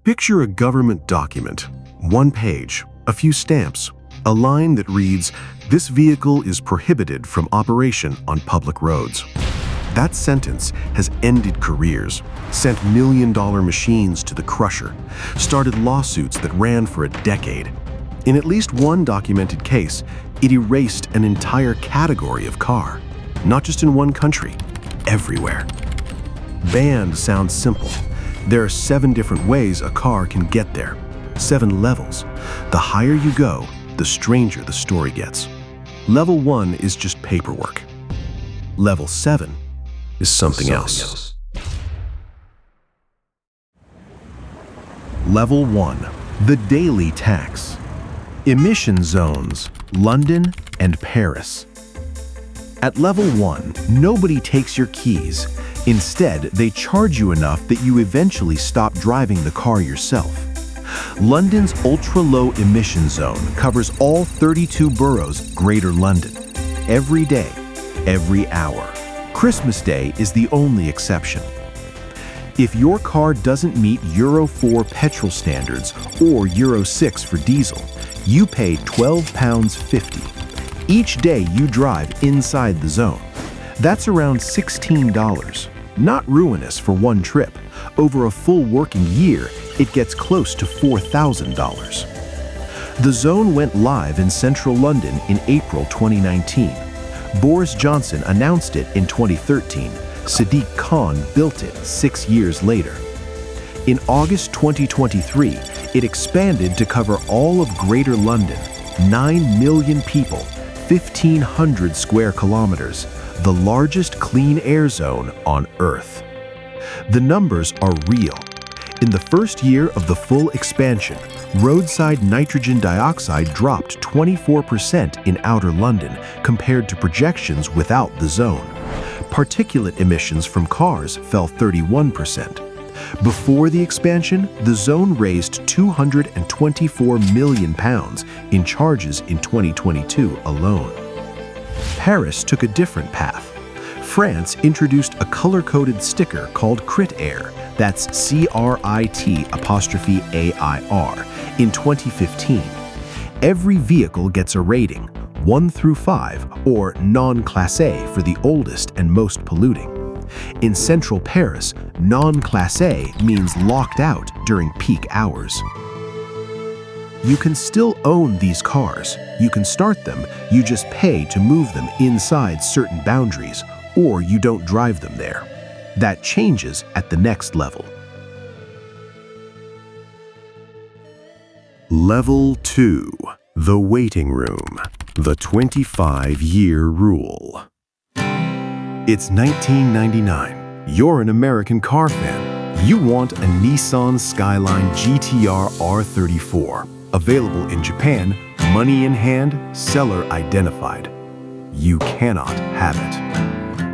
Picture a government document, one page, a few stamps, a line that reads, "This vehicle is prohibited from operation on public roads." That sentence has ended careers, sent million-dollar machines to the crusher, started lawsuits that ran for a decade. In at least one documented case, it erased an entire category of car, not just in one country, everywhere. Banned sounds simple. There are 7 different ways a car can get there, 7 levels. The higher you go, the stranger the story gets. Level 1 is just paperwork. Level 7 is something else. Level 1, the daily tax. Emission zones, London and Paris. At level 1, nobody takes your keys. Instead, they charge you enough that you eventually stop driving the car yourself. London's ultra-low emission zone covers all 32 boroughs, Greater London. Every day, every hour. Christmas Day is the only exception. If your car doesn't meet Euro 4 petrol standards or Euro 6 for diesel, you pay £12.50 each day you drive inside the zone. That's around $16. Not ruinous for one trip. Over a full working year, it gets close to $4,000. The zone went live in central London in April 2019. Boris Johnson announced it in 2013. Sadiq Khan built it 6 years later. In August 2023, it expanded to cover all of Greater London, 9 million people, 1,500 square kilometers, the largest clean air zone on Earth. The numbers are real. In the first year of the full expansion, roadside nitrogen dioxide dropped 24% in outer London compared to projections without the zone. Particulate emissions from cars fell 31%. Before the expansion, the zone raised £224 million in charges in 2022 alone. Paris took a different path. France introduced a color-coded sticker called Crit Air, that's CRIT_AIR, in 2015. Every vehicle gets a rating, 1 through 5, or non-Class A for the oldest and most polluting. In central Paris, non-Class A means locked out during peak hours. You can still own these cars. You can start them, you just pay to move them inside certain boundaries, or you don't drive them there. That changes at the next level. Level 2, the waiting room, the 25-year rule. It's 1999. You're an American car fan. You want a Nissan Skyline GTR R34. Available in Japan, money in hand, seller identified. You cannot have it.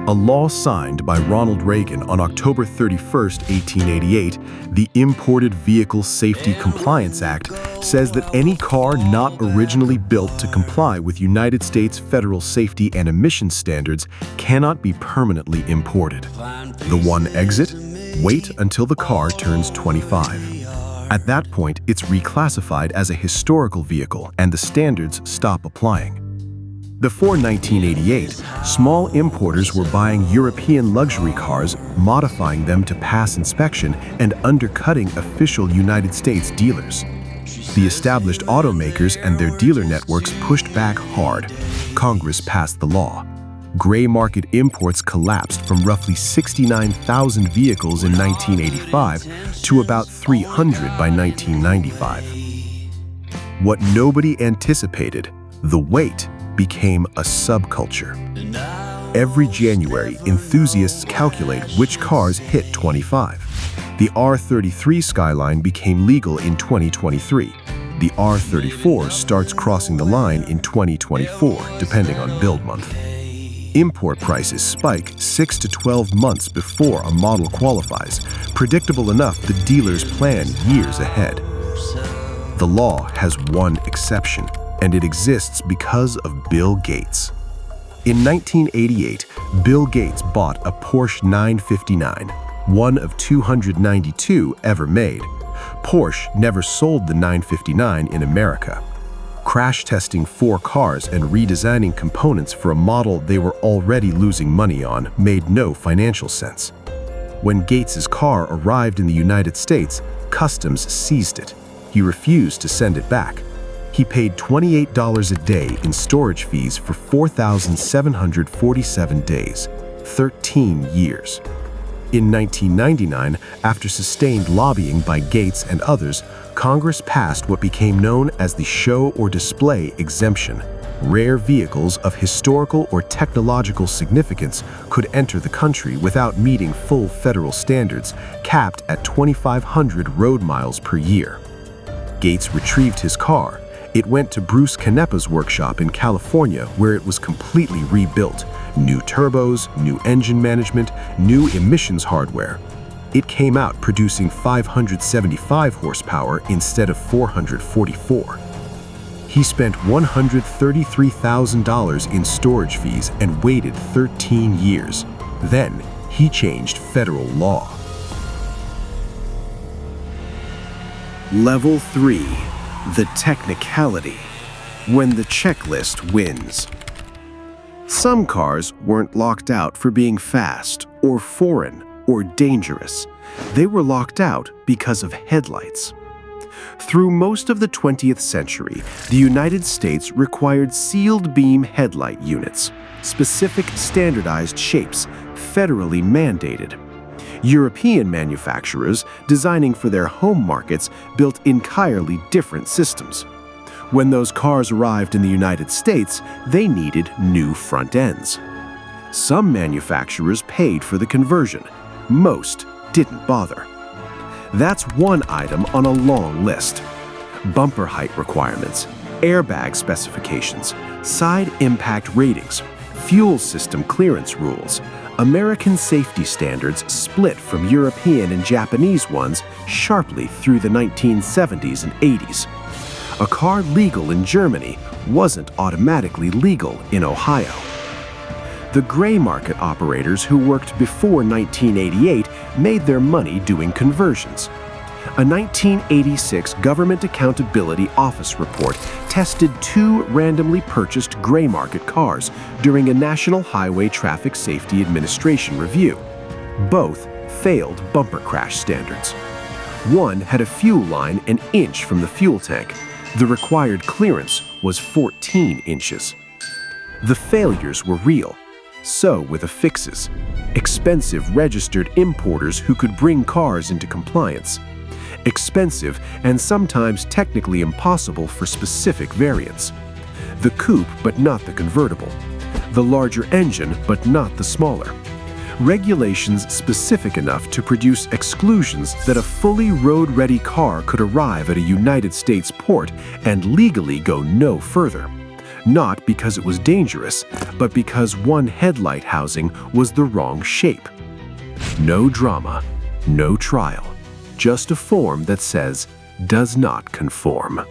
A law signed by Ronald Reagan on October 31, 1888, the Imported Vehicle Safety Compliance Act, says that any car not originally built to comply with United States federal safety and emissions standards cannot be permanently imported. The one exit? Wait until the car turns 25. At that point, it's reclassified as a historical vehicle and the standards stop applying. Before 1988, small importers were buying European luxury cars, modifying them to pass inspection, and undercutting official United States dealers. The established automakers and their dealer networks pushed back hard. Congress passed the law. Gray market imports collapsed from roughly 69,000 vehicles in 1985 to about 300 by 1995. What nobody anticipated, the wait, became a subculture. Every January, enthusiasts calculate which cars hit 25. The R33 Skyline became legal in 2023. The R34 starts crossing the line in 2024, depending on build month. Import prices spike 6 to 12 months before a model qualifies, predictable enough the dealers plan years ahead. The law has one exception, and it exists because of Bill Gates. In 1988, Bill Gates bought a Porsche 959, one of 292 ever made. Porsche never sold the 959 in America. Crash testing 4 cars and redesigning components for a model they were already losing money on made no financial sense. When Gates's car arrived in the United States, Customs seized it. He refused to send it back. He paid $28 a day in storage fees for 4,747 days, 13 years. In 1999, after sustained lobbying by Gates and others, Congress passed what became known as the Show or Display Exemption. Rare vehicles of historical or technological significance could enter the country without meeting full federal standards, capped at 2,500 road miles per year. Gates retrieved his car. It went to Bruce Canepa's workshop in California, where it was completely rebuilt. New turbos, new engine management, new emissions hardware. It came out producing 575 horsepower instead of 444. He spent $133,000 in storage fees and waited 13 years. Then, he changed federal law. Level 3. The Technicality. When the checklist wins. Some cars weren't locked out for being fast or foreign or dangerous. They were locked out because of headlights. Through most of the 20th century, the United States required sealed beam headlight units, specific standardized shapes, federally mandated. European manufacturers, designing for their home markets, built entirely different systems. When those cars arrived in the United States, they needed new front ends. Some manufacturers paid for the conversion. Most didn't bother. That's one item on a long list. Bumper height requirements, airbag specifications, side impact ratings, fuel system clearance rules. American safety standards split from European and Japanese ones sharply through the 1970s and 80s. A car legal in Germany wasn't automatically legal in Ohio. The gray market operators who worked before 1988 made their money doing conversions. A 1986 Government Accountability Office report tested 2 randomly purchased gray market cars during a National Highway Traffic Safety Administration review. Both failed bumper crash standards. One had a fuel line an inch from the fuel tank. The required clearance was 14 inches. The failures were real. So were the fixes. Expensive registered importers who could bring cars into compliance. Expensive and sometimes technically impossible for specific variants. The coupe but not the convertible. The larger engine but not the smaller. Regulations specific enough to produce exclusions that a fully road-ready car could arrive at a United States port and legally go no further. Not because it was dangerous, but because one headlight housing was the wrong shape. No drama, no trial. Just a form that says, does not conform.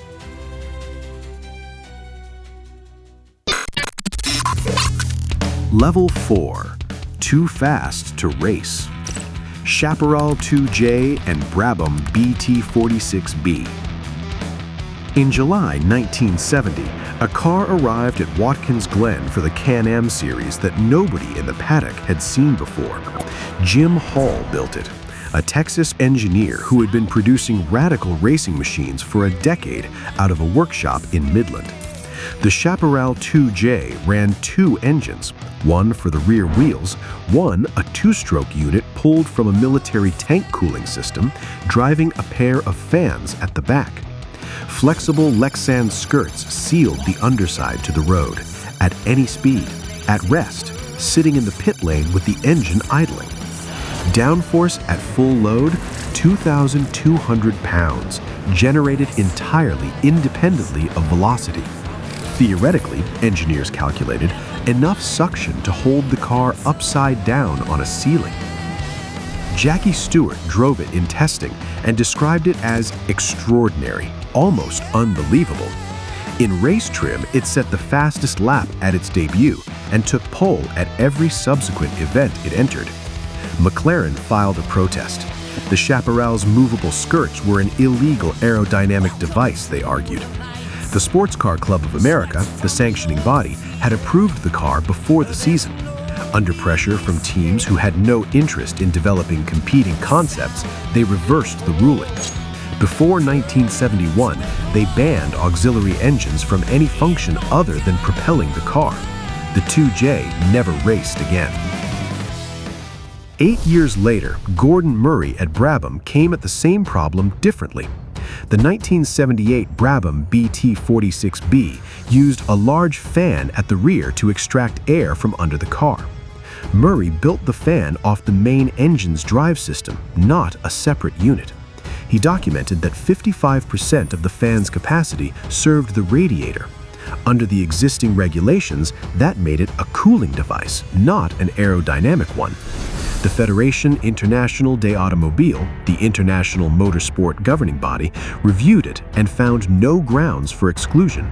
Level 4. Too fast to race. Chaparral 2J and Brabham BT46B. In July 1970, a car arrived at Watkins Glen for the Can-Am series that nobody in the paddock had seen before. Jim Hall built it, a Texas engineer who had been producing radical racing machines for a decade out of a workshop in Midland. The Chaparral 2J ran 2 engines, one for the rear wheels, one a 2-stroke unit pulled from a military tank cooling system, driving a pair of fans at the back. Flexible Lexan skirts sealed the underside to the road, at any speed, at rest, sitting in the pit lane with the engine idling. Downforce at full load, 2,200 pounds, generated entirely independently of velocity. Theoretically, engineers calculated, enough suction to hold the car upside down on a ceiling. Jackie Stewart drove it in testing and described it as extraordinary, almost unbelievable. In race trim, it set the fastest lap at its debut and took pole at every subsequent event it entered. McLaren filed a protest. The Chaparral's movable skirts were an illegal aerodynamic device, they argued. The Sports Car Club of America, the sanctioning body, had approved the car before the season. Under pressure from teams who had no interest in developing competing concepts, they reversed the ruling. Before 1971, they banned auxiliary engines from any function other than propelling the car. The 2J never raced again. 8 years later, Gordon Murray at Brabham came at the same problem differently. The 1978 Brabham BT46B used a large fan at the rear to extract air from under the car. Murray built the fan off the main engine's drive system, not a separate unit. He documented that 55% of the fan's capacity served the radiator. Under the existing regulations, that made it a cooling device, not an aerodynamic one. The Fédération Internationale des Automobiles, the international motorsport governing body, reviewed it and found no grounds for exclusion.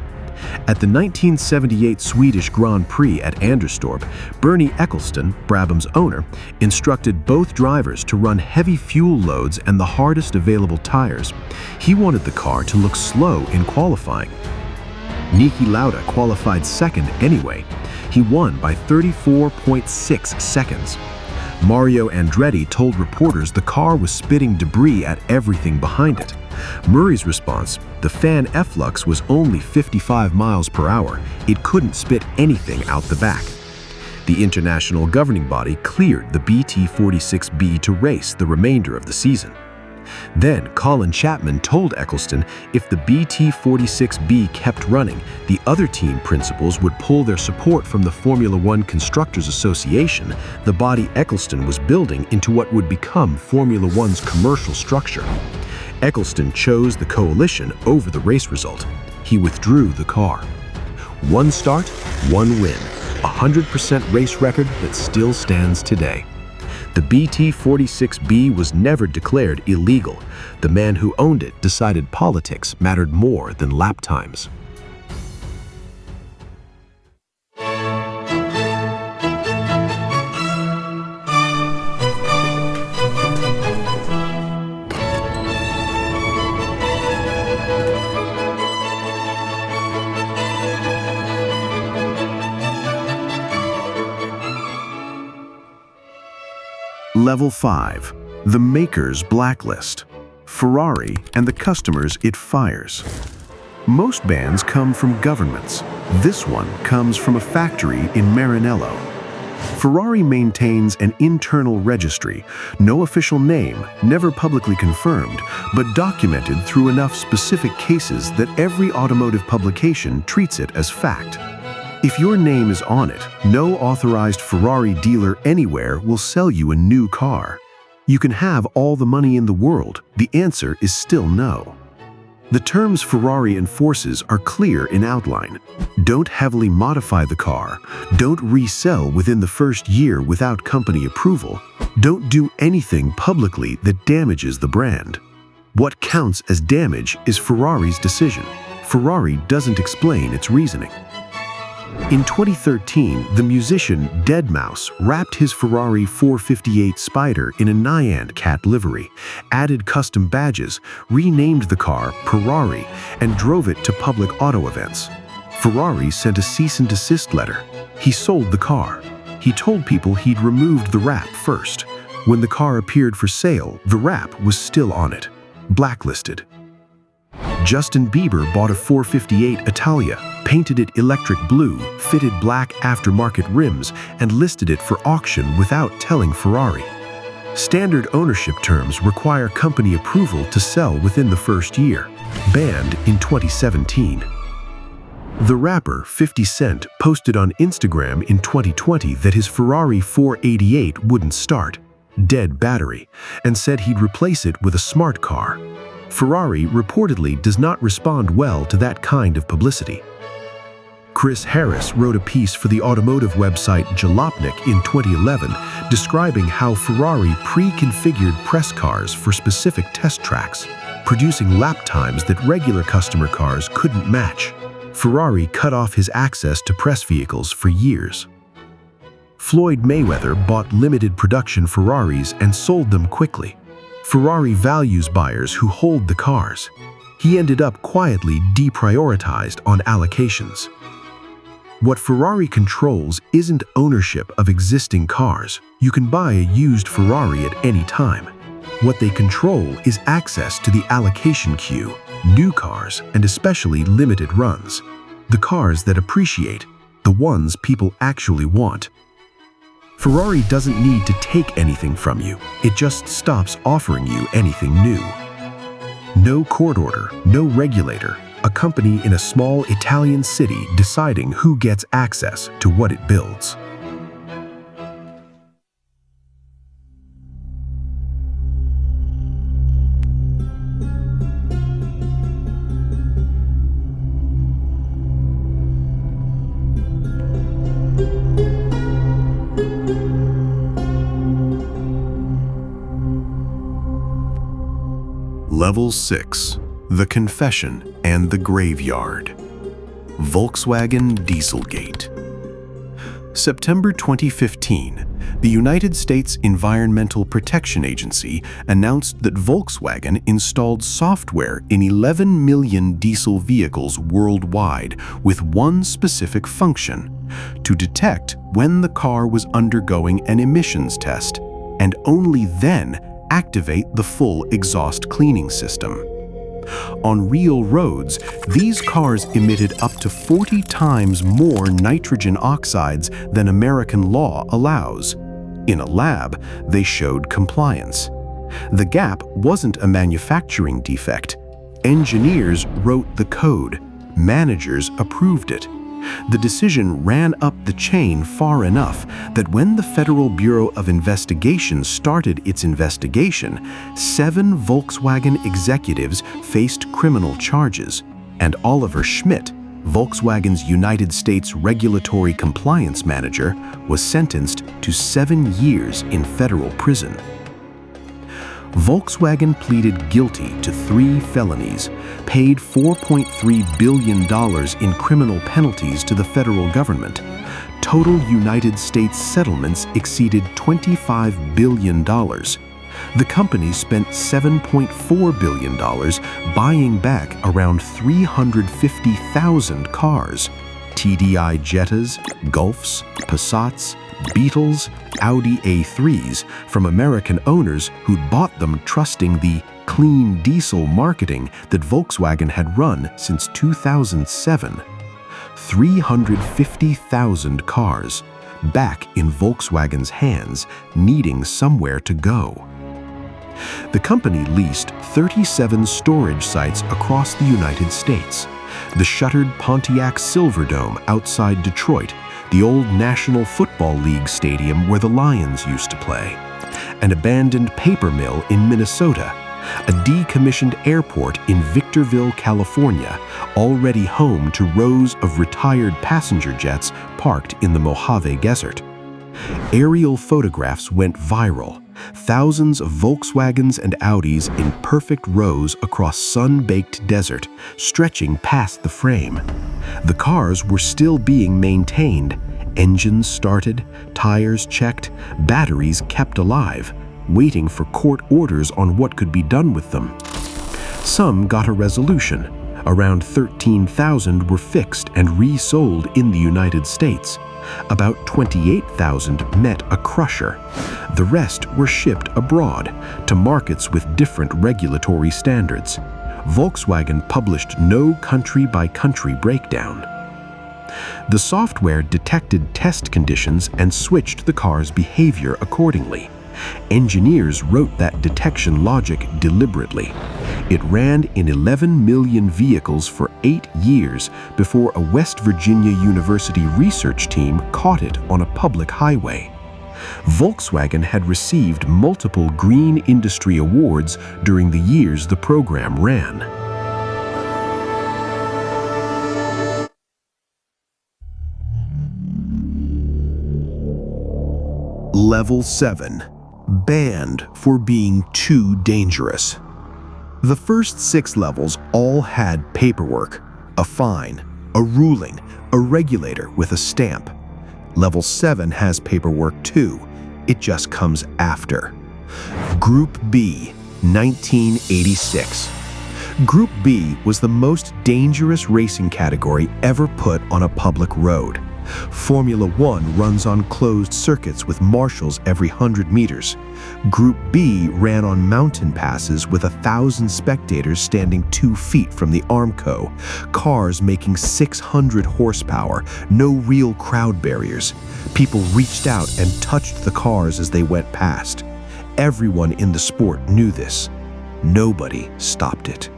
At the 1978 Swedish Grand Prix at Anderstorp, Bernie Eccleston, Brabham's owner, instructed both drivers to run heavy fuel loads and the hardest available tires. He wanted the car to look slow in qualifying. Niki Lauda qualified second anyway. He won by 34.6 seconds. Mario Andretti told reporters the car was spitting debris at everything behind it. Murray's response, the fan efflux was only 55 miles per hour. It couldn't spit anything out the back. The international governing body cleared the BT46B to race the remainder of the season. Then Colin Chapman told Eccleston if the BT46B kept running, the other team principals would pull their support from the Formula One Constructors Association, the body Eccleston was building into what would become Formula One's commercial structure. Eccleston chose the coalition over the race result. He withdrew the car. One start, one win. 100% race record that still stands today. The BT46B was never declared illegal. The man who owned it decided politics mattered more than lap times. Level 5. The Maker's Blacklist. Ferrari and the customers it fires. Most bans come from governments. This one comes from a factory in Maranello. Ferrari maintains an internal registry, no official name, never publicly confirmed, but documented through enough specific cases that every automotive publication treats it as fact. If your name is on it, no authorized Ferrari dealer anywhere will sell you a new car. You can have all the money in the world, the answer is still no. The terms Ferrari enforces are clear in outline. Don't heavily modify the car. Don't resell within the first year without company approval. Don't do anything publicly that damages the brand. What counts as damage is Ferrari's decision. Ferrari doesn't explain its reasoning. In 2013, the musician deadmau5 wrapped his Ferrari 458 Spider in a Nyan Cat livery, added custom badges, renamed the car Ferrari, and drove it to public auto events. Ferrari sent a cease and desist letter. He sold the car. He told people he'd removed the wrap first. When the car appeared for sale, the wrap was still on it. Blacklisted. Justin Bieber bought a 458 Italia, painted it electric blue, fitted black aftermarket rims, and listed it for auction without telling Ferrari. Standard ownership terms require company approval to sell within the first year. Banned in 2017. The rapper 50 Cent posted on Instagram in 2020 that his Ferrari 488 wouldn't start, dead battery, and said he'd replace it with a smart car. Ferrari reportedly does not respond well to that kind of publicity. Chris Harris wrote a piece for the automotive website Jalopnik in 2011 describing how Ferrari pre-configured press cars for specific test tracks, producing lap times that regular customer cars couldn't match. Ferrari cut off his access to press vehicles for years. Floyd Mayweather bought limited production Ferraris and sold them quickly. Ferrari values buyers who hold the cars. He ended up quietly deprioritized on allocations. What Ferrari controls isn't ownership of existing cars. You can buy a used Ferrari at any time. What they control is access to the allocation queue, new cars, and especially limited runs. The cars that appreciate, the ones people actually want. Ferrari doesn't need to take anything from you. It just stops offering you anything new. No court order, no regulator. A company in a small Italian city deciding who gets access to what it builds. Level 6. The Confession and the Graveyard. Volkswagen Dieselgate. September 2015, the United States Environmental Protection Agency announced that Volkswagen installed software in 11 million diesel vehicles worldwide with one specific function: to detect when the car was undergoing an emissions test, and only then activate the full exhaust cleaning system. On real roads, these cars emitted up to 40 times more nitrogen oxides than American law allows. In a lab, they showed compliance. The gap wasn't a manufacturing defect. Engineers wrote the code. Managers approved it. The decision ran up the chain far enough that when the Federal Bureau of Investigation started its investigation, 7 Volkswagen executives faced criminal charges, and Oliver Schmidt, Volkswagen's United States Regulatory Compliance Manager, was sentenced to 7 years in federal prison. Volkswagen pleaded guilty to 3 felonies, paid $4.3 billion in criminal penalties to the federal government. Total United States settlements exceeded $25 billion. The company spent $7.4 billion buying back around 350,000 cars. TDI Jettas, Golfs, Passats, Beetles, Audi A3s from American owners who'd bought them trusting the clean diesel marketing that Volkswagen had run since 2007. 350,000 cars, back in Volkswagen's hands, needing somewhere to go. The company leased 37 storage sites across the United States. The shuttered Pontiac Silverdome outside Detroit, the old National Football League stadium where the Lions used to play, an abandoned paper mill in Minnesota, a decommissioned airport in Victorville, California, already home to rows of retired passenger jets parked in the Mojave Desert. Aerial photographs went viral. Thousands of Volkswagens and Audis in perfect rows across sun-baked desert, stretching past the frame. The cars were still being maintained, engines started, tires checked, batteries kept alive, waiting for court orders on what could be done with them. Some got a resolution. Around 13,000 were fixed and resold in the United States. About 28,000 met a crusher. The rest were shipped abroad to markets with different regulatory standards. Volkswagen published no country-by-country breakdown. The software detected test conditions and switched the car's behavior accordingly. Engineers wrote that detection logic deliberately. It ran in 11 million vehicles for 8 years before a West Virginia University research team caught it on a public highway. Volkswagen had received multiple Green Industry Awards during the years the program ran. Level 7. Banned for being too dangerous. The first 6 levels all had paperwork, a fine, a ruling, a regulator with a stamp. Level 7 has paperwork too. It just comes after. Group B, 1986. Group B was the most dangerous racing category ever put on a public road. Formula One runs on closed circuits with marshals every 100 meters. Group B ran on mountain passes with 1,000 spectators standing 2 feet from the Armco, cars making 600 horsepower, no real crowd barriers. People reached out and touched the cars as they went past. Everyone in the sport knew this. Nobody stopped it.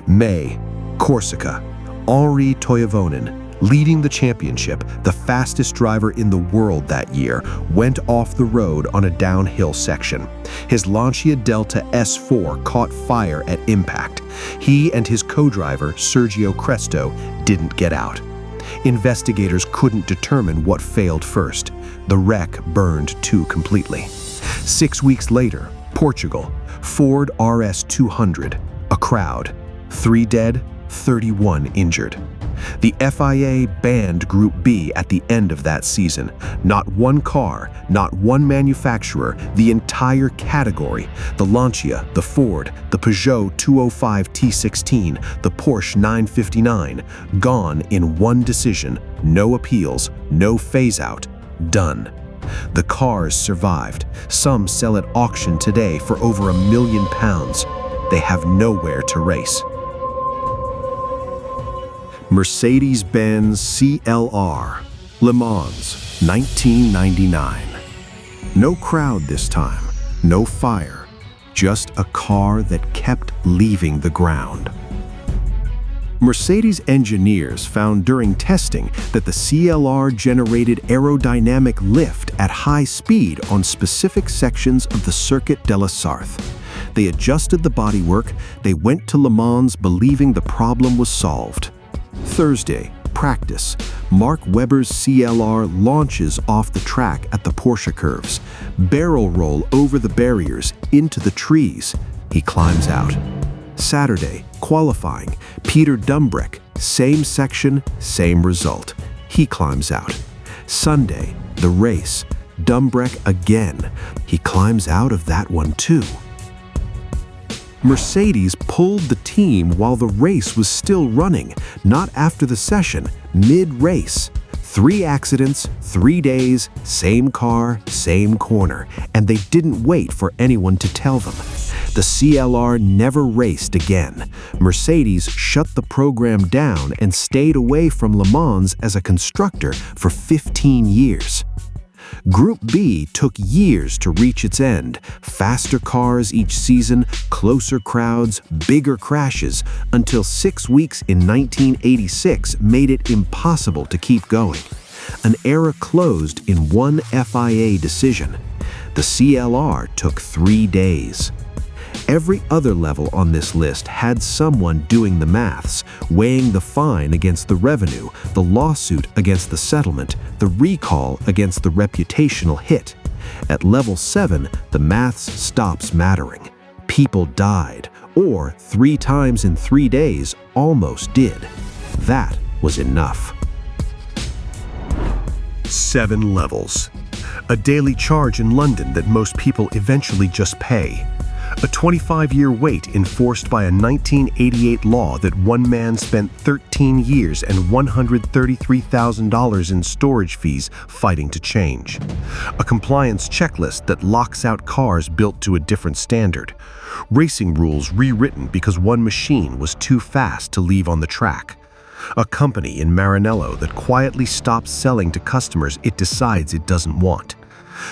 May, Corsica, Henri Toivonen, leading the championship, the fastest driver in the world that year, went off the road on a downhill section. His Lancia Delta S4 caught fire at impact. He and his co-driver, Sergio Cresto, didn't get out. Investigators couldn't determine what failed first. The wreck burned two completely. 6 weeks later, Portugal, Ford RS200, a crowd. 3 dead, 31 injured. The FIA banned Group B at the end of that season. Not one car, not one manufacturer, the entire category, the Lancia, the Ford, the Peugeot 205 T16, the Porsche 959, gone in one decision, no appeals, no phase-out, done. The cars survived. Some sell at auction today for over £1 million. They have nowhere to race. Mercedes-Benz CLR, Le Mans, 1999. No crowd this time, no fire, just a car that kept leaving the ground. Mercedes engineers found during testing that the CLR generated aerodynamic lift at high speed on specific sections of the Circuit de la Sarthe. They adjusted the bodywork, they went to Le Mans believing the problem was solved. Thursday, practice. Mark Webber's CLR launches off the track at the Porsche curves. Barrel roll over the barriers, into the trees. He climbs out. Saturday, qualifying. Peter Dumbreck, same section, same result. He climbs out. Sunday, the race. Dumbreck again. He climbs out of that one too. Mercedes pulled the team while the race was still running, not after the session, mid-race. 3 accidents, 3 days, same car, same corner, and they didn't wait for anyone to tell them. The CLR never raced again. Mercedes shut the program down and stayed away from Le Mans as a constructor for 15 years. Group B took years to reach its end. Faster cars each season, closer crowds, bigger crashes, until 6 weeks in 1986 made it impossible to keep going. An era closed in one FIA decision. The CLR took 3 days. Every other level on this list had someone doing the maths, weighing the fine against the revenue, the lawsuit against the settlement, the recall against the reputational hit. At level 7, the maths stops mattering. People died, or 3 times in 3 days almost did. That was enough. 7 levels. A daily charge in London that most people eventually just pay. A 25-year wait enforced by a 1988 law that one man spent 13 years and $133,000 in storage fees fighting to change. A compliance checklist that locks out cars built to a different standard. Racing rules rewritten because one machine was too fast to leave on the track. A company in Maranello that quietly stops selling to customers it decides it doesn't want.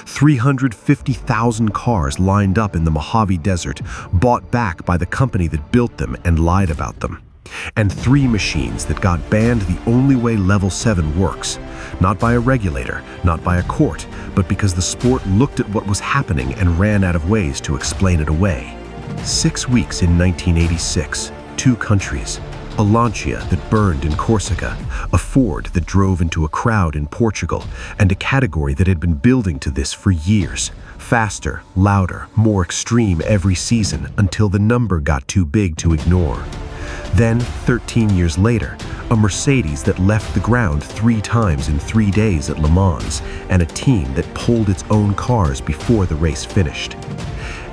350,000 cars lined up in the Mojave Desert, bought back by the company that built them and lied about them. And 3 machines that got banned the only way Level 7 works. Not by a regulator, not by a court, but because the sport looked at what was happening and ran out of ways to explain it away. 6 weeks in 1986, 2 countries. A Lancia that burned in Corsica, a Ford that drove into a crowd in Portugal, and a category that had been building to this for years. Faster, louder, more extreme every season until the number got too big to ignore. Then, 13 years later, a Mercedes that left the ground 3 times in 3 days at Le Mans, and a team that pulled its own cars before the race finished.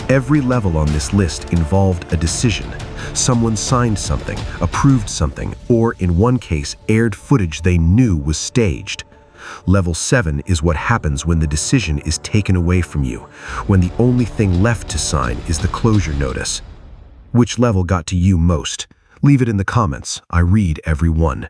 Every level on this list involved a decision. Someone signed something, approved something, or in one case, aired footage they knew was staged. Level 7 is what happens when the decision is taken away from you, when the only thing left to sign is the closure notice. Which level got to you most? Leave it in the comments. I read every one.